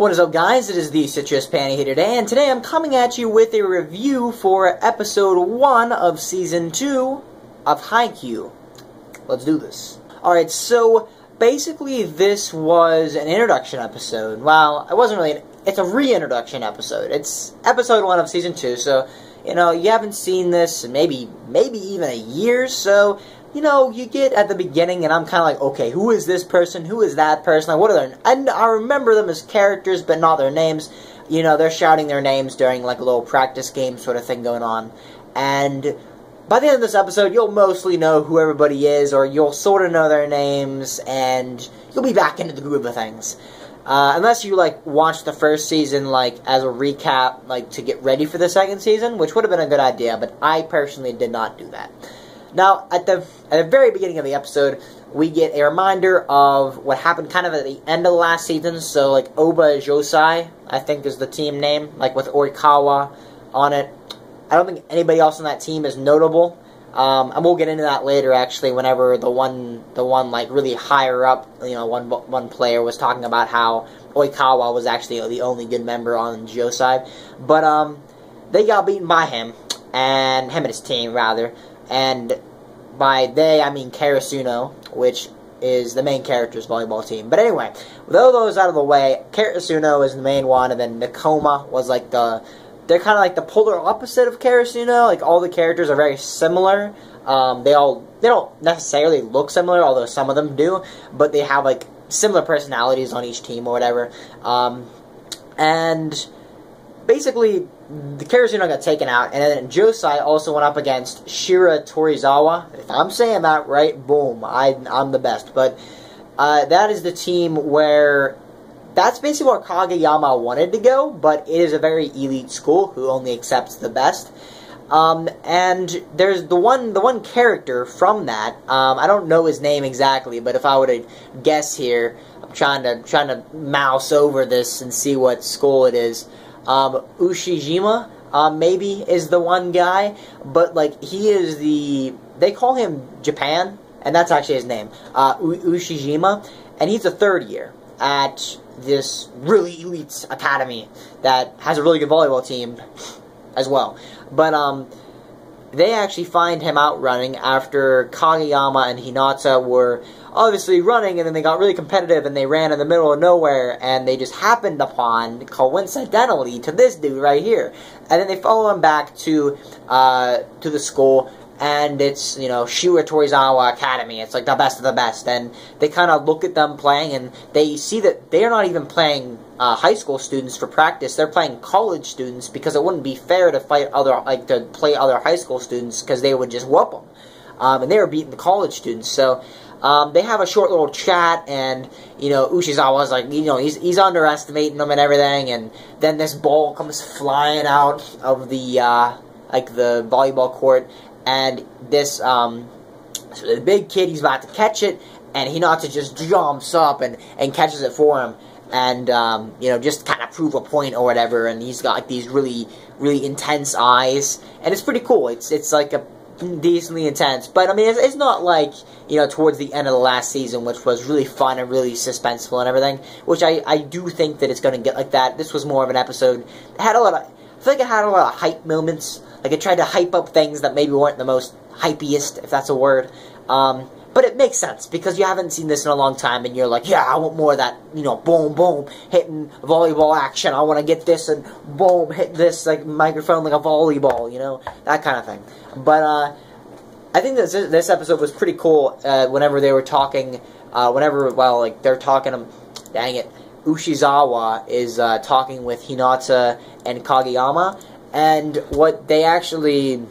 What is up, guys? It is the Citrus Panty here today, and today I'm coming at you with a review for episode 1 of season 2 of Haikyuu. Let's do this. Alright, so basically this was an introduction episode. Well, it wasn't really it's a reintroduction episode. It's episode 1 of season 2, so, you know, you haven't seen this in maybe even a year, so, you know, you get at the beginning, and I'm kind of like, okay, who is this person? Who is that person? Like, what are their... And I remember them as characters, but not their names. You know, they're shouting their names during, like, a little practice game sort of thing going on. And by the end of this episode, you'll mostly know who everybody is, or you'll sort of know their names, and you'll be back into the groove of things. Unless you, like, watch the first season, like, as a recap, like, to get ready for the second season, which would have been a good idea, but I personally did not do that. Now, at the very beginning of the episode, we get a reminder of what happened kind of at the end of the last season. So, like, Oba Josai, I think is the team name, like, with Oikawa on it. I don't think anybody else on that team is notable. And we'll get into that later, actually, whenever the one, like, really higher up, you know, one player was talking about how Oikawa was actually the only good member on Josai. But, they got beaten by him, and him and his team, rather. And by they, I mean Karasuno, which is the main character's volleyball team. But anyway, with all those out of the way, Karasuno is the main one, and then Nakoma was like they're kind of like the polar opposite of Karasuno. Like, all the characters are very similar. They don't necessarily look similar, although some of them do, but they have, like, similar personalities on each team or whatever. And basically, the Karasuno got taken out, and then Josai also went up against Shira Torizawa. If I'm saying that right, boom, I'm the best. But that is the team where... That's basically where Kageyama wanted to go, but it is a very elite school who only accepts the best. And there's the one character from that. I don't know his name exactly, but if I were to guess here, I'm trying to mouse over this and see what school it is. Ushijima, maybe, is the one guy, but, like, he is they call him Japan, and that's actually his name, Ushijima, and he's a third year at this really elite academy that has a really good volleyball team as well. But, they actually find him out running after Kageyama and Hinata were obviously running, and then they got really competitive, and they ran in the middle of nowhere, and they just happened upon, coincidentally, to this dude right here. And then they follow him back to the school, and it's, you know, Shira Torizawa Academy. It's like the best of the best, and they kind of look at them playing, and they see that they're not even playing high school students for practice. They're playing college students, because it wouldn't be fair to play other high school students, because they would just whoop them. And they were beating the college students, so... they have a short little chat, and, you know, Ushizawa's like, you know, he's underestimating them and everything, and then this ball comes flying out of the, like, the volleyball court, and this, so the big kid, he's about to catch it, and Hinata just jumps up and catches it for him, and, you know, just kind of prove a point or whatever, and he's got, like, these really, really intense eyes, and it's pretty cool. It's like a decently intense, but I mean, it's not like, you know, towards the end of the last season, which was really fun and really suspenseful and everything, which I do think that it's going to get like that. This was more of an episode. It had I feel like it had a lot of hype moments. Like, it tried to hype up things that maybe weren't the most hypiest, if that's a word. But it makes sense, because you haven't seen this in a long time, and you're like, yeah, I want more of that, you know, boom, boom, hitting volleyball action. I want to get this, and boom, hit this, like, microphone like a volleyball, you know, that kind of thing. But, I think that this episode was pretty cool, whenever they were talking, they're talking, dang it, Ushizawa is, talking with Hinata and Kageyama, and what they actually...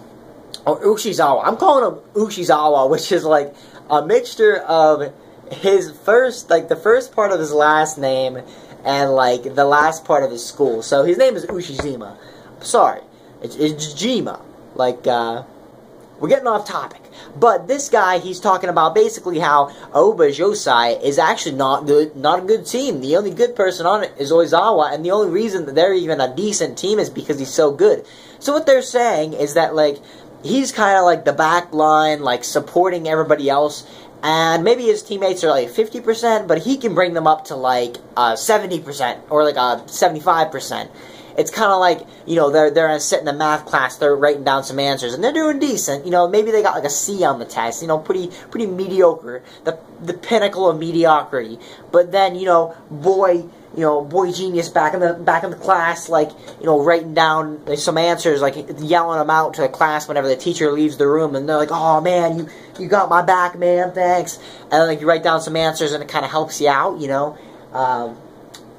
Oh, Ushizawa. I'm calling him Ushizawa, which is, like, a mixture of his first, like, the first part of his last name and, like, the last part of his school. So his name is Ushijima. Sorry. It's Jima. Like, we're getting off topic. But this guy, he's talking about basically how Oba Josai is actually not a good team. The only good person on it is Oizawa, and the only reason that they're even a decent team is because he's so good. So what they're saying is that, like, he's kind of like the back line, like, supporting everybody else, and maybe his teammates are like 50%, but he can bring them up to like 70% or like 75%. It's kind of like, you know, they're sitting in a math class, they're writing down some answers, and they're doing decent. You know, maybe they got like a C on the test. You know, pretty mediocre, the pinnacle of mediocrity. But then, you know, boy genius back in the class, like, you know, writing down some answers, like yelling them out to the class whenever the teacher leaves the room, and they're like, "Oh man, you got my back, man, thanks." And then, like, you write down some answers, and it kind of helps you out, you know.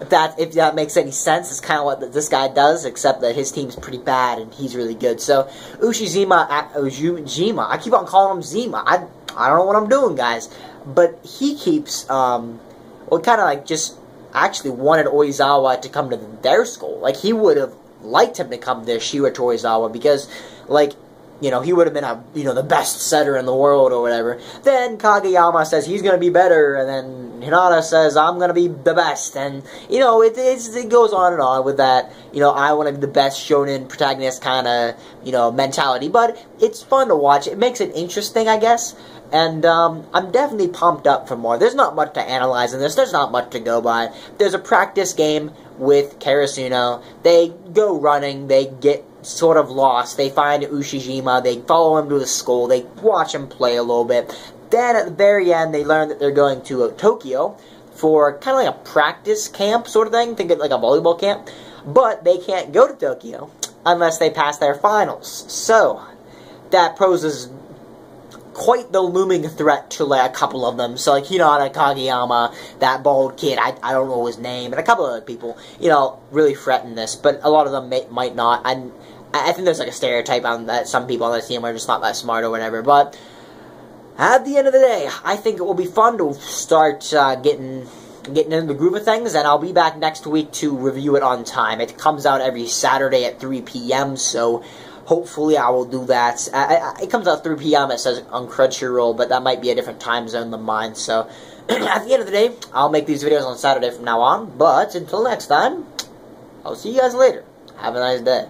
If that makes any sense, it's kind of what this guy does, except that his team's pretty bad and he's really good. So Ushijima, I keep on calling him Zima. I don't know what I'm doing, guys, but he keeps kind of like just actually wanted Oizawa to come to their school. Like, he would have liked him to come to Shira Torizawa because, like, you know, he would have been the best setter in the world or whatever. Then Kageyama says he's going to be better, and then Hinata says I'm going to be the best, and, you know, it goes on and on with that, you know, I want to be the best shonen protagonist kind of, you know, mentality. But it's fun to watch. It makes it interesting, I guess. And I'm definitely pumped up for more. There's not much to analyze in this. There's not much to go by. There's a practice game with Karasuno. They go running. They get sort of lost. They find Ushijima. They follow him to the school. They watch him play a little bit. Then at the very end, they learn that they're going to Tokyo for kind of like a practice camp sort of thing. Think of like a volleyball camp. But they can't go to Tokyo unless they pass their finals. So that poses quite the looming threat to, like, a couple of them. So, like, Hinata, Kageyama, that bald kid, I don't know his name, and a couple of other people, you know, really threaten this, but a lot of them might not. I think there's, like, a stereotype on that some people on the team are just not that smart or whatever, but at the end of the day, I think it will be fun to start getting into the groove of things, and I'll be back next week to review it on time. It comes out every Saturday at 3 p.m., so hopefully I will do that. It comes out 3 p.m. It says on Crunchyroll, but that might be a different time zone than mine. So at the end of the day, I'll make these videos on Saturday from now on. But until next time, I'll see you guys later. Have a nice day.